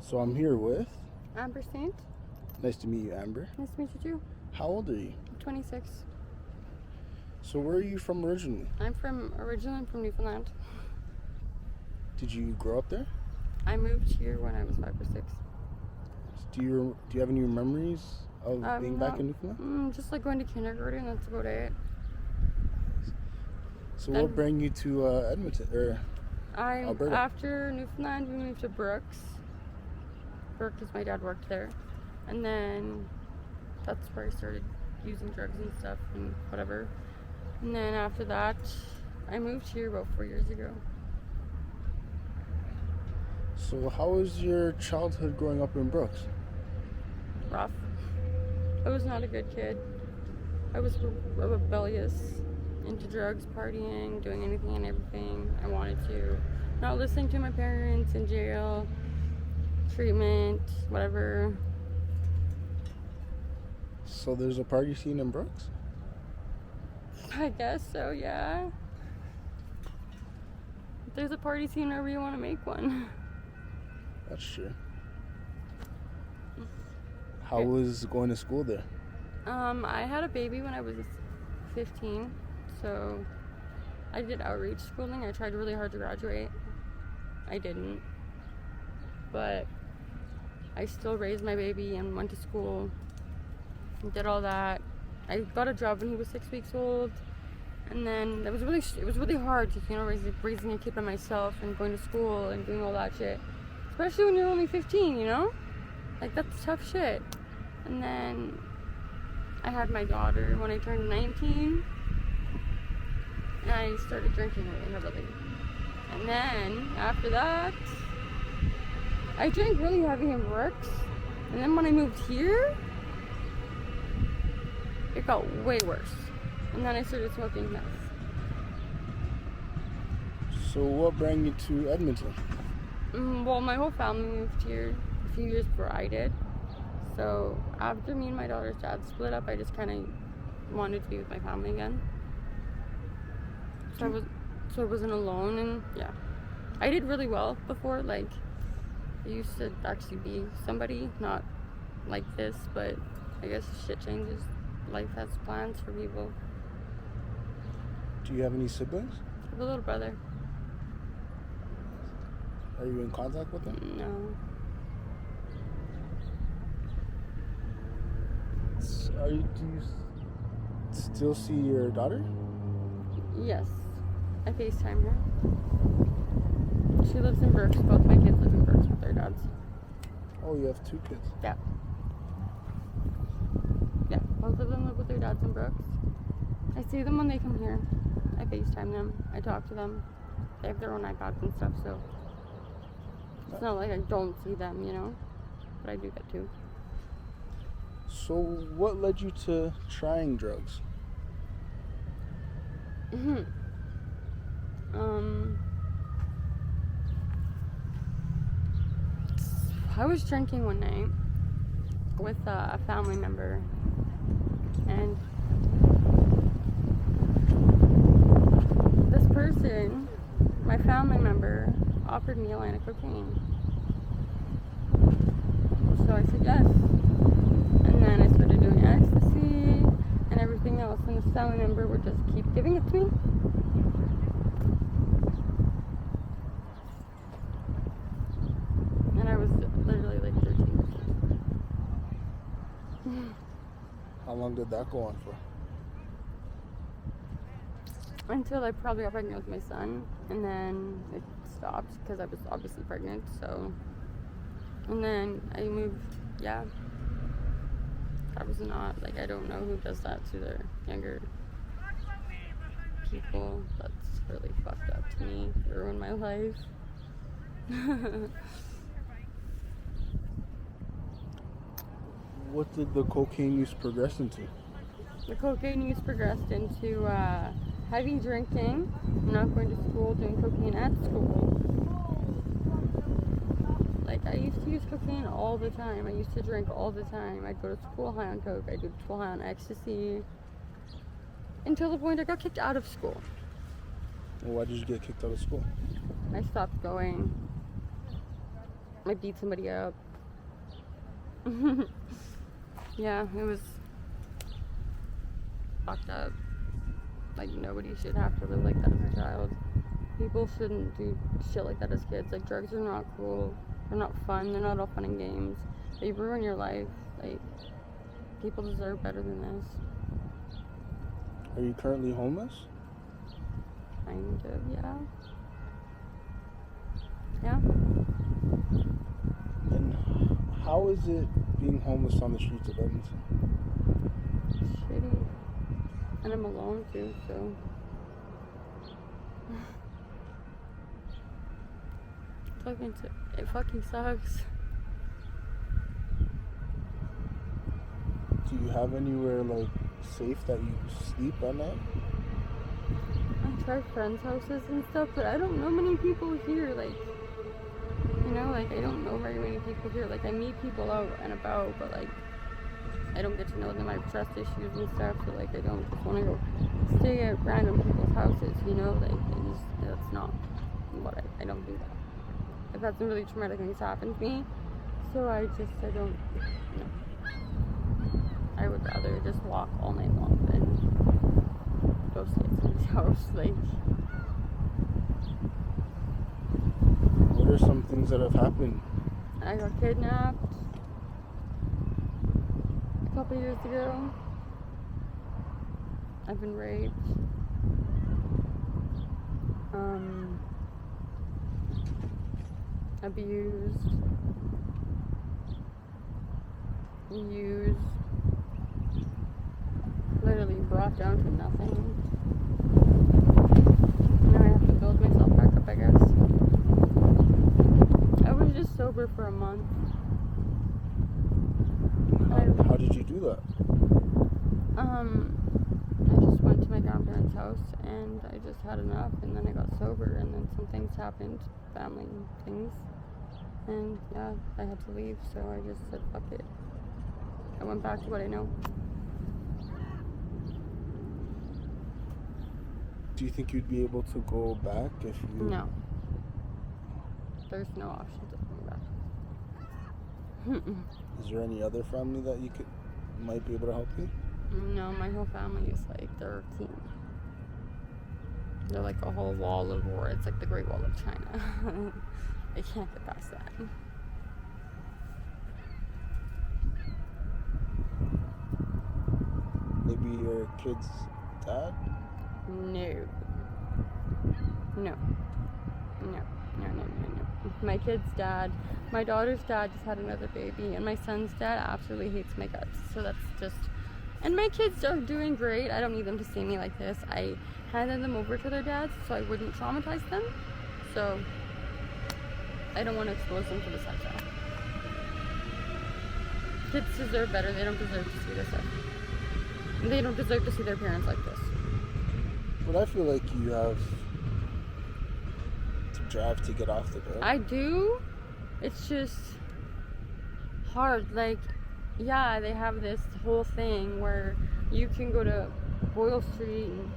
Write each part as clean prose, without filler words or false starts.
So I'm here with. Amber Saint. Nice to meet you, Amber. Nice to meet you too. How old are you? I'm 26. So where are you from originally? I'm originally from Newfoundland. Did you grow up there? I moved here when I was 5 or 6. Do you have any memories of being back in Newfoundland? Just like going to kindergarten. That's about it. So what brought you to Edmonton or Alberta? After Newfoundland, we moved to Brooks. Because my dad worked there, and then that's where I started using drugs and stuff and whatever. And then after that, I moved here about 4 years ago. So how was your childhood growing up in Brooks? Rough. I was not a good kid. I was rebellious, into drugs, partying, doing anything and everything I wanted to, not listening to my parents, in jail, treatment, whatever. So there's a party scene in Brooks? I guess so, yeah. If there's a party scene wherever you want to make one. That's true. How was going to school there? I had a baby when I was 15, so I did outreach schooling. I tried really hard to graduate. I didn't. But I still raised my baby and went to school and did all that. I got a job when he was 6 weeks old, and then it was really hard to raising a kid by myself and going to school and doing all that shit, especially when you're only 15, like that's tough shit. And then I had my daughter when I turned 19, and I started drinking really heavily. And then after that, I drank really heavy in Brooks, and then when I moved here, it got way worse. And then I started smoking meth. So what brought you to Edmonton? Well, my whole family moved here a few years before I did. So after me and my daughter's dad split up, I just kind of wanted to be with my family again. So I wasn't alone, and yeah. I did really well before, like, I used to actually be somebody, not like this, but I guess shit changes. Life has plans for people. Do you have any siblings? I have a little brother. Are you in contact with them? No. Do you still see your daughter? Yes. I FaceTime her. She lives in Brooks. Both my kids live in Brooks with their dads. Oh, you have 2 kids? Yeah. Yeah, both of them live with their dads in Brooks. I see them when they come here. I FaceTime them. I talk to them. They have their own iPads and stuff, so it's not like I don't see them, but I do get to. So what led you to trying drugs? I was drinking one night with a family member, and this person, my family member, offered me a line of cocaine. So I said yes, and then I started doing ecstasy and everything else, and this family member would just keep giving it to me. And I was literally like 13 years old. How long did that go on for? Until I probably got pregnant with my son, and then it stopped because I was obviously pregnant, so. And then I moved, yeah. That was not, like, I don't know who does that to their younger people. That's really fucked up to me. It ruined my life. What did the cocaine use progress into? The cocaine use progressed into heavy drinking, not going to school, doing cocaine at school. Like, I used to use cocaine all the time. I used to drink all the time. I'd go to school high on coke. I'd go to school high on ecstasy. Until the point I got kicked out of school. Well, why did you get kicked out of school? I stopped going. I beat somebody up. Yeah, it was fucked up. Like, nobody should have to live like that as a child. People shouldn't do shit like that as kids. Like, drugs are not cool. They're not fun. They're not all fun and games. They ruin your life. Like, people deserve better than this. Are you currently homeless? Kind of, yeah. Yeah. And how is it being homeless on the streets of Edmonton? Shitty. And I'm alone too, so. It fucking sucks. Do you have anywhere like safe that you sleep at night? I try friends' houses and stuff, but I don't know many people here. Like, you know, like, I don't know very many people here. Like, I meet people out and about, but like, I don't get to know them. I have trust issues and stuff, so like, I don't just want to go stay at random people's houses, you know? Like, that's not what I don't do that. I've had some really traumatic things happen to me, so I don't, you know. I would rather just walk all night long than go stay at somebody's house. Like, what are some things that have happened? I got kidnapped a couple years ago. I've been raped. Abused. Used. Literally brought down to nothing. Now I have to build myself back up, I guess. I was just sober for a month. How did you do that? I just went to my grandparents' house and I just had enough, and then I got sober, and then some things happened, family things, and yeah, I had to leave, so I just said fuck it. I went back to what I know. Do you think you'd be able to go back if you... No. There's no options of going back. Is there any other family that might be able to help you? No, my whole family is like, they're a team. They're like a whole wall of war. It's like the Great Wall of China. I can't get past that. Maybe your kid's dad? No. My kid's dad, my daughter's dad just had another baby, and my son's dad absolutely hates my guts. So that's just, and my kids are doing great. I don't need them to see me like this. I handed them over to their dads so I wouldn't traumatize them. So I don't want to expose them to this lifestyle. Kids deserve better. They don't deserve to see this stuff. They don't deserve to see their parents like this. But I feel like you have to drive to get off the bed. I do. It's just hard. Like, yeah, they have this whole thing where you can go to Boyle Street and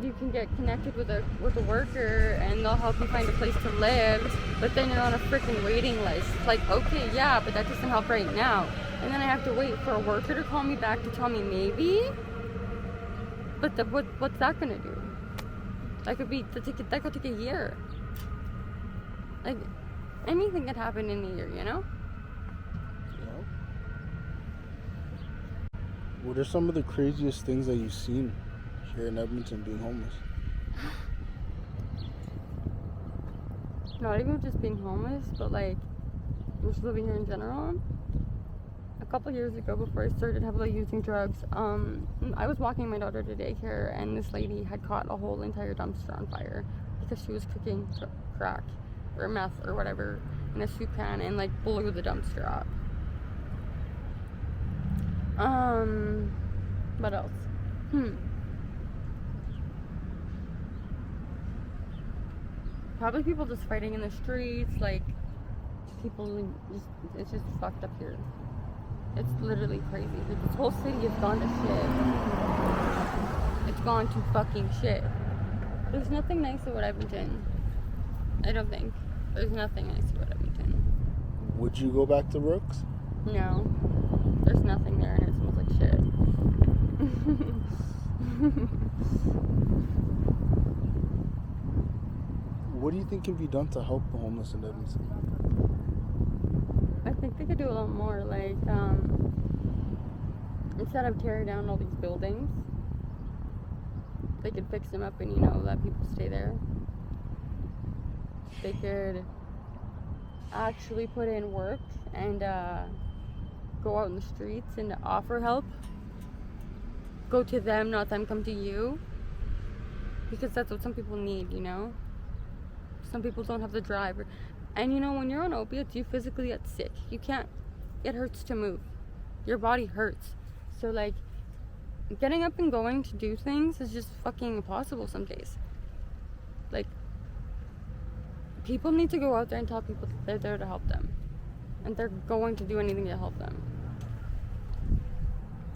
you can get connected with a worker and they'll help you find a place to live, but then you're on a freaking waiting list. Like, okay, yeah, but that doesn't help right now. And then I have to wait for a worker to call me back to tell me maybe. But what's that gonna do? That could take a year. Like, anything could happen in a year, you know? Yeah. What are some of the craziest things that you've seen here in Edmonton being homeless? Not even just being homeless, but like just living here in general. A couple years ago, before I started heavily using drugs, I was walking my daughter to daycare, and this lady had caught a whole entire dumpster on fire because she was cooking crack or meth or whatever in a soup can and like blew the dumpster up. What else? Probably people just fighting in the streets, like people just, it's just fucked up here. It's literally crazy. This whole city has gone to shit. It's gone to fucking shit. There's nothing nice about Edmonton. I don't think. There's nothing nice about Edmonton. Would you go back to Brooks? No. There's nothing there and it smells like shit. What do you think can be done to help the homeless in Edmonton? I think they could do a lot more, like, instead of tearing down all these buildings, they could fix them up and, you know, let people stay there. They could actually put in work and go out in the streets and offer help. Go to them, not them come to you. Because that's what some people need, you know? Some people don't have the drive. And you know, when you're on opiates, you physically get sick. You can't, it hurts to move. Your body hurts. So like, getting up and going to do things is just fucking impossible some days. Like, people need to go out there and tell people that they're there to help them. And they're going to do anything to help them.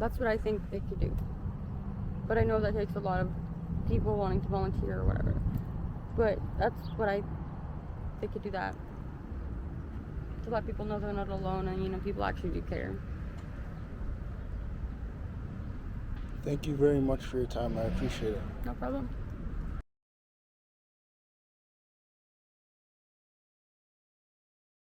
That's what I think they could do. But I know that takes a lot of people wanting to volunteer or whatever. But that's what they could do that. To let people know they're not alone and, you know, people actually do care. Thank you very much for your time. I appreciate it. No problem.